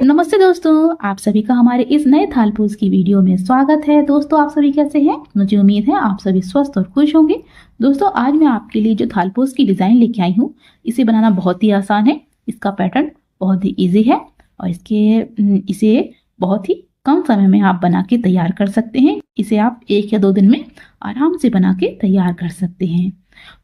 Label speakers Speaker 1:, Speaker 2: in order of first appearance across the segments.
Speaker 1: नमस्ते दोस्तों, आप सभी का हमारे इस नए थालपोज की वीडियो में स्वागत है। दोस्तों, आप सभी कैसे हैं? मुझे उम्मीद है आप सभी स्वस्थ और खुश होंगे। दोस्तों, आज मैं आपके लिए जो थालपोज की डिज़ाइन लेके आई हूँ, इसे बनाना बहुत ही आसान है। इसका पैटर्न बहुत ही इजी है और इसे बहुत ही कम समय में आप बना के तैयार कर सकते हैं। इसे आप 1 या 2 दिन में आराम से बना के तैयार कर सकते हैं।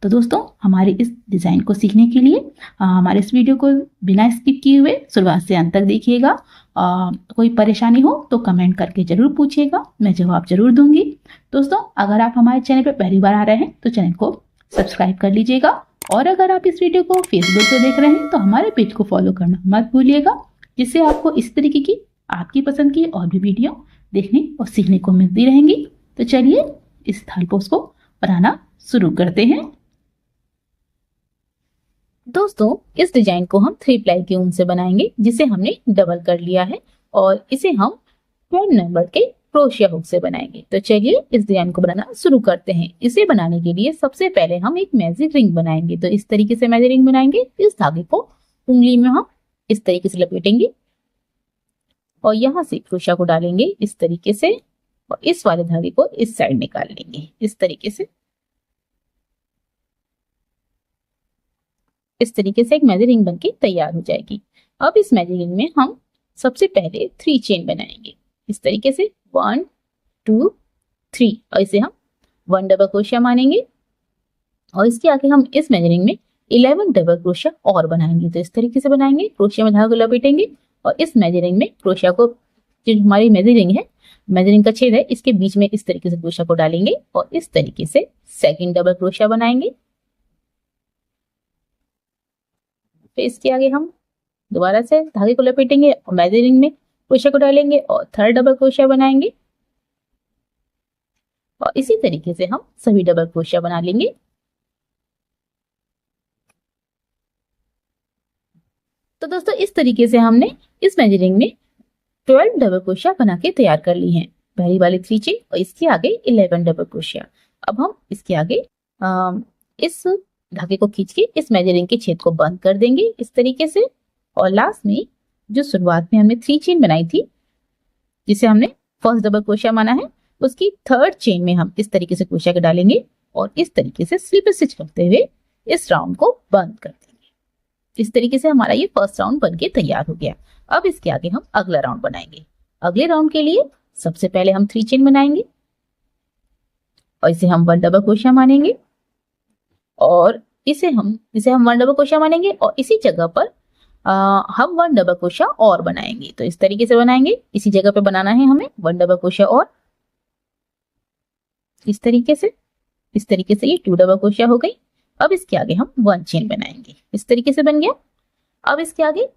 Speaker 1: तो दोस्तों, हमारे इस डिज़ाइन को सीखने के लिए हमारे इस वीडियो को बिना स्किप किए हुए शुरुआत से अंत तक देखिएगा। कोई परेशानी हो तो कमेंट करके ज़रूर पूछिएगा, मैं जवाब ज़रूर दूंगी। दोस्तों, अगर आप हमारे चैनल पर पहली बार आ रहे हैं तो चैनल को सब्सक्राइब कर लीजिएगा और अगर आप इस वीडियो को फेसबुक पे देख रहे हैं तो हमारे पेज को फॉलो करना मत भूलिएगा, जिससे आपको इस तरीके की आपकी पसंद की और भी वीडियो देखने और सीखने को मिलती रहेंगी। तो चलिए इस थालपोज को बनाना शुरू करते हैं। दोस्तों, इस डिजाइन को हम 3 प्लाई की ऊन से बनाएंगे, जिसे हमने डबल कर लिया है और इसे हम 12 नंबर के क्रोशिया हुक से बनाएंगे। तो चलिए इस डिजाइन को बनाना शुरू करते हैं। इसे बनाने के लिए सबसे पहले हम एक मैजिक रिंग बनाएंगे। तो इस तरीके से मैजिक रिंग बनाएंगे। इस धागे को उंगली में हम इस तरीके से लपेटेंगे और यहाँ से क्रोशिया को डालेंगे इस तरीके से और इस वाले धागे को इस साइड निकाल लेंगे इस तरीके से। इस तरीके से एक मैजिक रिंग बनके तैयार हो जाएगी। अब इस मैजिक रिंग में हम सबसे पहले 3 चेन बनाएंगे इस तरीके से 1 2 3 और इसे हम 1 डबल क्रोशिया मानेंगे और इसके आगे हम इस मैजिक रिंग में 11 डबल क्रोशिया और बनाएंगे। तो इस तरीके से बनाएंगे, क्रोशिया में धागा को लपेटेंगे और इस मैजिक रिंग में क्रोशिया को, जो हमारी मैजिक रिंग है, मैजिक रिंग का छेद है, इसके बीच में इस तरीके से क्रोशिया को डालेंगे और इस तरीके से सेकंड डबल क्रोशिया बनाएंगे। फिर इसके आगे हम दोबारा से धागे को लपेटेंगे और मैजिक रिंग में क्रोशिया को डालेंगे और थर्ड डबल क्रोशिया बनाएंगे और इसी तरीके से हम सभी डबल क्रोशिया बना लेंगे। तो दोस्तों, इस तरीके से हमने इस मैजिक रिंग में 12 डबल क्रोशिया बना के तैयार कर ली हैं। पहली वाली 3 चेन और इसके आगे 11 डबल क्रोशिया। अब हम इसके आगे इस धागे को खींच के इस मैजिक रिंग के छेद को बंद कर देंगे इस तरीके से और लास्ट में जो शुरुआत में हमने 3 चेन बनाई थी, जिसे हमने फर्स्ट डबल क्रोशिया माना है, उसकी थर्ड चेन में हम इस तरीके से क्रोशिया को डालेंगे और इस तरीके से स्लिप स्टिच करते हुए इस राउंड को बंद कर देंगे। इस तरीके से हमारा ये फर्स्ट राउंड बनके तैयार हो गया। अब इसके आगे हम अगला राउंड बनाएंगे। अगले राउंड के लिए सबसे पहले हम 3 चेन बनाएंगे और इसे हम 1 डबल क्रोशिया मानेंगे और इसे हम 1 डबल क्रोशिया मानेंगे और इसी जगह पर हम 1 डबल क्रोशिया और बनाएंगे। तो इस तरीके से बनाएंगे, इसी जगह पे बनाना है हमें 1 डबल क्रोशिया और इस तरीके से ये 2 डबल क्रोशिया हो गई। अब इसके आगे हम 1 चेन बनाएंगे, इस तरीके से बन गया। अब इसके आगे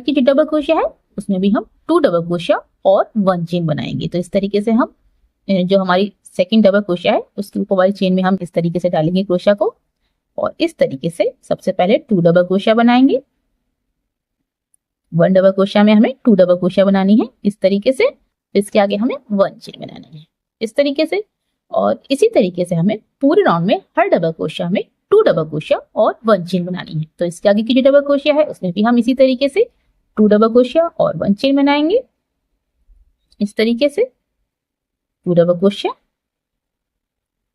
Speaker 1: की जो डबल क्रोशिया है उसमें भी हम 2 डबल क्रोशिया और 1 चेन बनाएंगे। तो इस तरीके से हम जो हमारी सेकंड डबल क्रोशिया है उसके ऊपर वाली चेन में हम इस तरीके से डालेंगे क्रोशिया को और इस तरीके से सबसे पहले 2 डबल क्रोशिया बनाएंगे। 1 डबल क्रोशिया में हमें 2 डबल क्रोशिया बनानी है इस तरीके से। इसके आगे हमें 1 चेन बनाना है इस तरीके से और इसी तरीके से हमें पूरे राउंड में हर डबल क्रोशिया में 2 डबल क्रोशिया और 1 चेन बनानी है। तो इसके आगे की जो डबल क्रोशिया है उसमें भी हम इसी तरीके से 2 डबल क्रोशिया और 1 चेन बनाएंगे इस तरीके से, 2 डबल क्रोशिया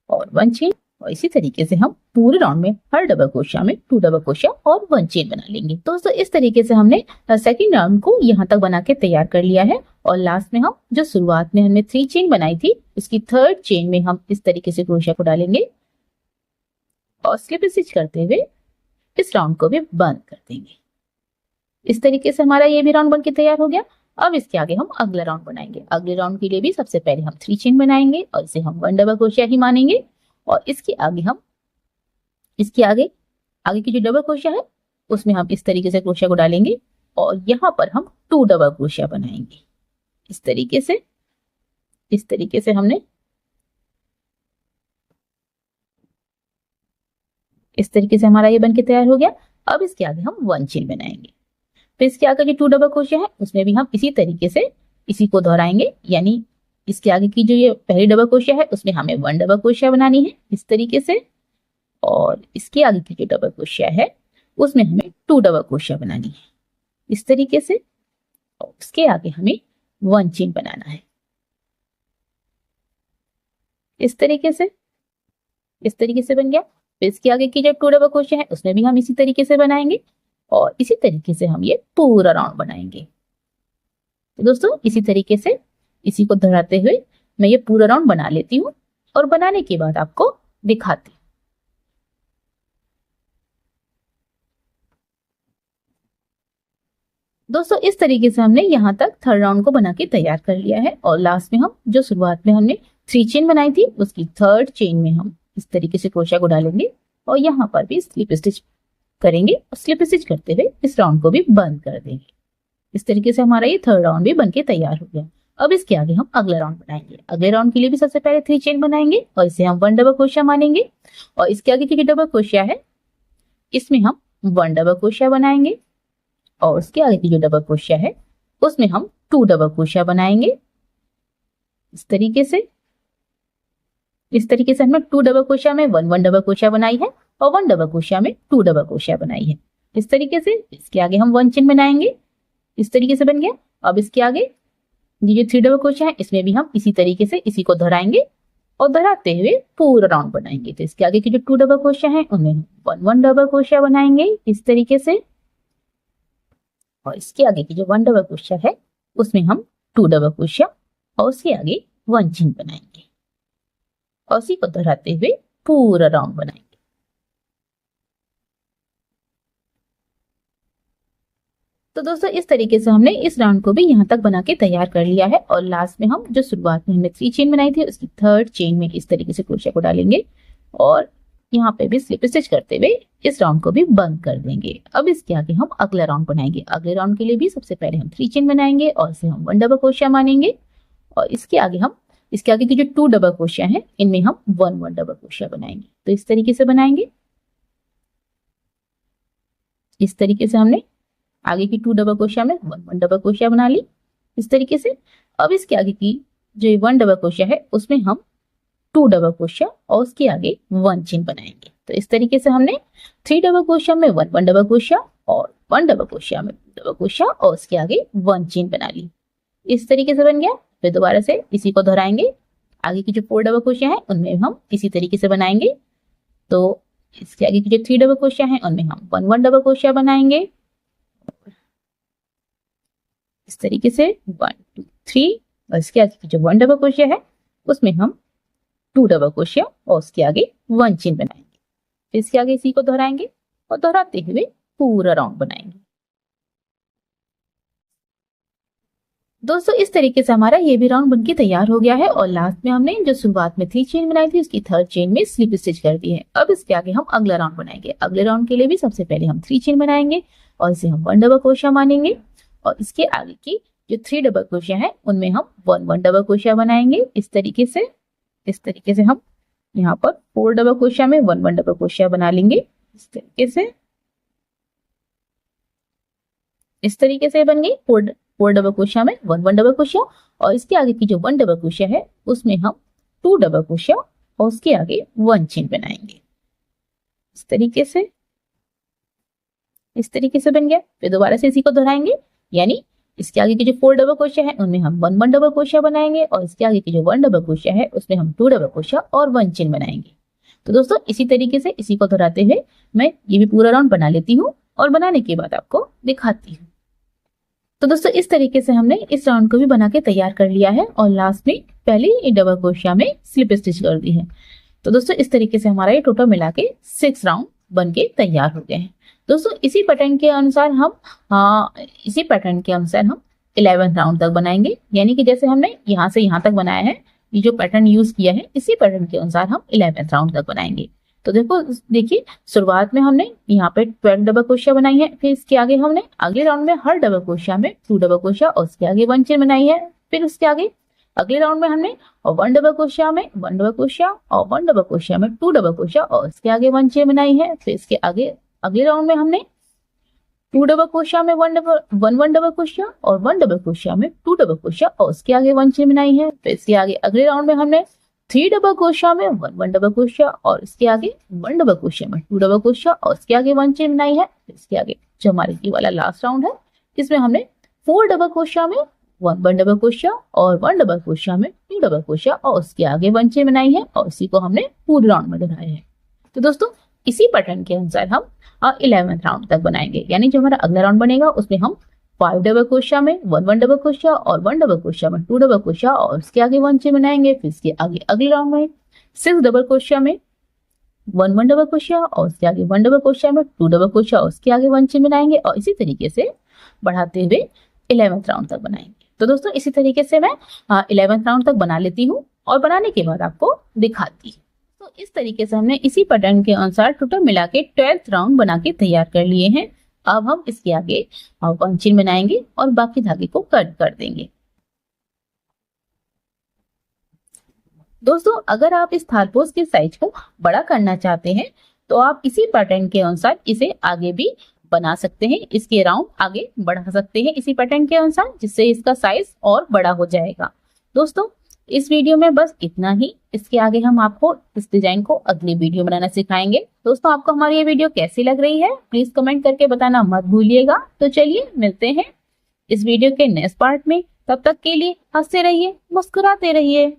Speaker 1: और 1 चेन और इसी तरीके से हम पूरे राउंड में हर डबल क्रोशिया में 2 डबल क्रोशिया और 1 चेन बना लेंगे। दोस्तों, इस तरीके से हमने सेकंड राउंड को यहाँ तक बना के तैयार कर लिया है और लास्ट में हम जो शुरुआत में हमने 3 चेन बनाई थी उसकी थर्ड चेन में हम इस तरीके से क्रोशिया को डालेंगे और स्लिप स्टिच करते हुए इस राउंड को भी बंद कर देंगे। इस तरीके से हमारा ये भी राउंड बनके तैयार हो गया। अब इसके आगे हम अगला राउंड बनाएंगे। अगले राउंड के लिए भी सबसे पहले हम 3 चेन बनाएंगे और इसे हम 1 डबल क्रोशिया ही मानेंगे और इसके आगे की जो डबल क्रोशिया है उसमें हम इस तरीके से क्रोशिया को डालेंगे और यहाँ पर हम 2 डबल क्रोशिया बनाएंगे इस तरीके से हमने इस तरीके से हमारा ये बनके तैयार हो गया। अब इसके आगे हम 1 चेन बनाएंगे। फिर इसके आगे जो 2 डबल क्रोशिया है उसमें भी हम इसी तरीके से इसी को दोहराएंगे, यानी इसके आगे की जो ये पहली डबल क्रोशिया है उसमें हमें 1 डबल क्रोशिया बनानी है इस तरीके से और इसके आगे की जो डबल क्रोशिया है उसमें हमें 2 डबल क्रोशिया बनानी है इस तरीके से और उसके आगे हमें वन चेन बनाना है। इस तरीके से बन गया। फिर इसके आगे की जो टू डबल क्रोशिया है उसमें भी हम इसी तरीके से बनाएंगे और इसी तरीके से हम ये पूरा राउंड बनाएंगे। तो दोस्तों इसी तरीके से इसी को दोहराते हुए मैं ये पूरा राउंड बना लेती हूँ और बनाने के बाद आपको दिखाती हूँ। दोस्तों इस तरीके से हमने यहाँ तक थर्ड राउंड को बना के तैयार कर लिया है और लास्ट में हम जो शुरुआत में हमने 3 चेन बनाई थी उसकी थर्ड चेन में हम इस तरीके से क्रोशिया को डालेंगे और यहाँ पर भी स्लिप स्टिच करेंगे और स्लिप स्टिच करते हुए इस राउंड को भी बंद कर देंगे। इस तरीके से हमारा ये थर्ड राउंड भी बनके तैयार हो गया। अब इसके आगे हम अगला राउंड बनाएंगे। अगले राउंड के लिए भी सबसे पहले 3 चेन बनाएंगे और इसे हम 1 डबल क्रोशिया मानेंगे और इसके आगे की डबल क्रोशिया है इसमें हम 1 डबल क्रोशिया बनाएंगे और उसके आगे की जो डबल क्रोशिया है उसमें हम 2 डबल क्रोशिया बनाएंगे। इस तरीके से हमने 2 डबल क्रोशिया में 1 डबल क्रोशिया बनाई है और 1 डबल क्रोशिया में 2 डबल क्रोशिया बनाई है। इस तरीके से इसके आगे हम 1 चेन बनाएंगे। इस तरीके से बन गया। अब इसके आगे ये जो 3 डबल क्रोशिया है इसमें भी हम इसी तरीके से इसी को दोहराएंगे और दोहराते हुए पूरा राउंड बनाएंगे। तो इसके आगे की जो 2 डबल क्रोशिया है उनमें हम 1 डबल क्रोशिया बनाएंगे इस तरीके से और इसके आगे की जो 1 डबल क्रोशिया है उसमें हम 2 डबल क्रोशिया और उसके आगे 1 चेन बनाएंगे और उसी को दोहराते हुए पूरा राउंड बनाएंगे। तो दोस्तों इस तरीके से हमने इस राउंड को भी यहाँ तक बना के तैयार कर लिया है और लास्ट में हम जो शुरुआत में हमने 3 चेन बनाई थी उसकी थर्ड चेन में इस तरीके से क्रोशिया को डालेंगे और यहाँ पे भी स्लिप स्टिच करते हुए इस राउंड को भी बंद कर देंगे। अब इसके आगे हम अगला राउंड बनाएंगे। अगले राउंड के लिए भी सबसे पहले हम 3 चेन बनाएंगे और इसे हम 1 डबल क्रोशिया मानेंगे और इसके आगे की जो 2 डबल क्रोशिया है इनमें हम 1 डबल क्रोशिया बनाएंगे। तो इस तरीके से बनाएंगे। इस तरीके से हमने आगे की 2 डबल क्रोशिया में 1 डबल क्रोशिया बना ली इस तरीके से। अब इसके आगे की जो 1 डबल क्रोशिया है उसमें हम 2 डबल क्रोशिया और उसके आगे 1 चेन बनाएंगे। तो इस तरीके से हमने 3 डबल क्रोशिया में 1 डबल क्रोशिया और 1 डबल क्रोशिया में 2 डबल क्रोशिया और उसके आगे 1 चेन बना ली। इस तरीके से बन गया। फिर दोबारा से इसी को दोहराएंगे। आगे की जो 4 डबल क्रोशिया है उनमें हम इसी तरीके से बनाएंगे। तो इसके आगे की जो 3 डबल क्रोशिया है उनमें हम 1 डबल क्रोशिया बनाएंगे इस तरीके से 1 2 3 और इसके आगे की जो 1 डबल क्रोशिया है उसमें हम 2 डबल क्रोशिया और उसके आगे 1 चेन बनाएंगे। फिर इसके आगे इसी को दोहराएंगे और दोहराते हुए पूरा राउंड बनाएंगे। दोस्तों इस तरीके से हमारा ये भी राउंड बनके तैयार हो गया है और लास्ट में हमने जो शुरुआत में 3 चेन बनाई थी उसकी थर्ड चेन में स्लिप स्टिच कर दी है। अब इसके आगे हम अगला राउंड बनाएंगे। अगले राउंड के लिए भी सबसे पहले हम 3 चेन बनाएंगे और इसे हम 1 डबल क्रोशिया मानेंगे और इसके आगे की जो 3 डबल क्रोशिया है उनमें हम 1 डबल क्रोशिया बनाएंगे इस तरीके से हम यहाँ पर 4 डबल क्रोशिया में 1 डबल क्रोशिया बना लेंगे इस तरीके से बन गई 4 डबल क्रोशिया में 1 डबल क्रोशिया और इसके आगे की जो 1 डबल क्रोशिया है उसमें हम 2 डबल क्रोशिया और उसके आगे 1 चेन बनाएंगे इस तरीके से बन गया। फिर दोबारा से इसी को दोहराएंगे यानी इसके आगे की जो 4 डबल क्रोशिया है उनमें हम 1 डबल क्रोशिया बनाएंगे और इसके आगे की जो 1 डबल क्रोशिया है उसमें हम 2 डबल क्रोशिया और 1 चेन बनाएंगे। तो दोस्तों इसी तरीके से इसी को दोहराते हुए मैं ये भी पूरा राउंड बना लेती हूँ और बनाने के बाद आपको दिखाती हूँ। तो दोस्तों इस तरीके से हमने इस राउंड को भी बना के तैयार कर लिया है और लास्ट में पहले ही डबल क्रोशिया में स्लिप स्टिच कर दी है। तो दोस्तों इस तरीके से हमारा ये टोटल मिला के 6 राउंड बन के तैयार हो गए हैं। दोस्तों इसी पैटर्न के अनुसार हम 11th राउंड तक बनाएंगे यानी कि जैसे हमने यहाँ से यहाँ तक बनाया है ये जो पैटर्न यूज किया है इसी पैटर्न के अनुसार हम 11th राउंड तक बनाएंगे। तो देखिए शुरुआत में हमने यहाँ पे 12 डबल क्रोशिया बनाई है। फिर इसके आगे हमने अगले राउंड में हर डबल क्रोशिया में 2 डबल क्रोशिया और उसके आगे 1 चेन बनाई है। फिर उसके आगे अगले राउंड में हमने 1 डबल क्रोशिया में 1 डबल क्रोशिया और 1 डबल क्रोशिया में 2 डबल क्रोशिया और उसके आगे 1 चेन बनाई है। फिर इसके आगे अगले राउंड में हमने 2 डबल क्रोशिया में 1 डबल क्रोशिया और 1 डबल क्रोशिया में 2 डबल क्रोशिया और उसके आगे 1 चेन बनाई है। फिर इसके आगे अगले राउंड में हमने 3 डबल क्रोशिया में 1 डबल क्रोशिया और इसके आगे 1 डबल क्रोशिया में 2 डबल क्रोशिया और उसके आगे 1 चेन बनाई है। इसके आगे जो हमारे ये वाला लास्ट राउंड है इसमें हमने 4 डबल क्रोशिया में 1 डबल क्रोशिया और 1 डबल क्रोशिया में 2 डबल क्रोशिया और उसके आगे 1 चेन बनाई है और उसी को हमने पूरे राउंड में दोहराया है। तो दोस्तों इसी पैटर्न के अनुसार हम 11th राउंड तक बनाएंगे, यानी जो हमारा अगला राउंड बनेगा उसमें हम 5 डबल क्रोशिया में 1 डबल क्रोशिया और 1 डबल क्रोशिया में 2 डबल क्रोशिया और उसके आगे 1 चेन बनाएंगे। फिर इसके आगे अगले राउंड में 6 डबल क्रोशिया में 1 डबल क्रोशिया और उसके आगे 1 डबल क्रोशिया में 2 डबल क्रोशिया और उसके आगे 1 चेन बनाएंगे और इसी तरीके से बढ़ाते हुए 11th राउंड तक बनाएंगे। तो दोस्तों इसी तरीके से मैं 11th राउंड तक बना लेती हूँ और बनाने के बाद आपको दिखाती हूँ। तो इस तरीके से हमने इसी पैटर्न के अनुसार टोटल मिला के 12th राउंड बना के तैयार कर लिए हैं। अब हम इसके आगे 1 चेन बनाएंगे और बाकी धागे को कट कर देंगे। दोस्तों अगर आप इस थारपोस के साइज को बड़ा करना चाहते हैं तो आप इसी पैटर्न के अनुसार इसे आगे भी बना सकते हैं, इसके राउंड आगे बढ़ा सकते हैं इसी पैटर्न के अनुसार, जिससे इसका साइज और बड़ा हो जाएगा। दोस्तों इस वीडियो में बस इतना ही। इसके आगे हम आपको इस डिजाइन को अगली वीडियो बनाना सिखाएंगे। दोस्तों आपको हमारी ये वीडियो कैसी लग रही है प्लीज कमेंट करके बताना मत भूलिएगा। तो चलिए मिलते हैं इस वीडियो के नेक्स्ट पार्ट में। तब तक के लिए हंसते रहिए, मुस्कुराते रहिए।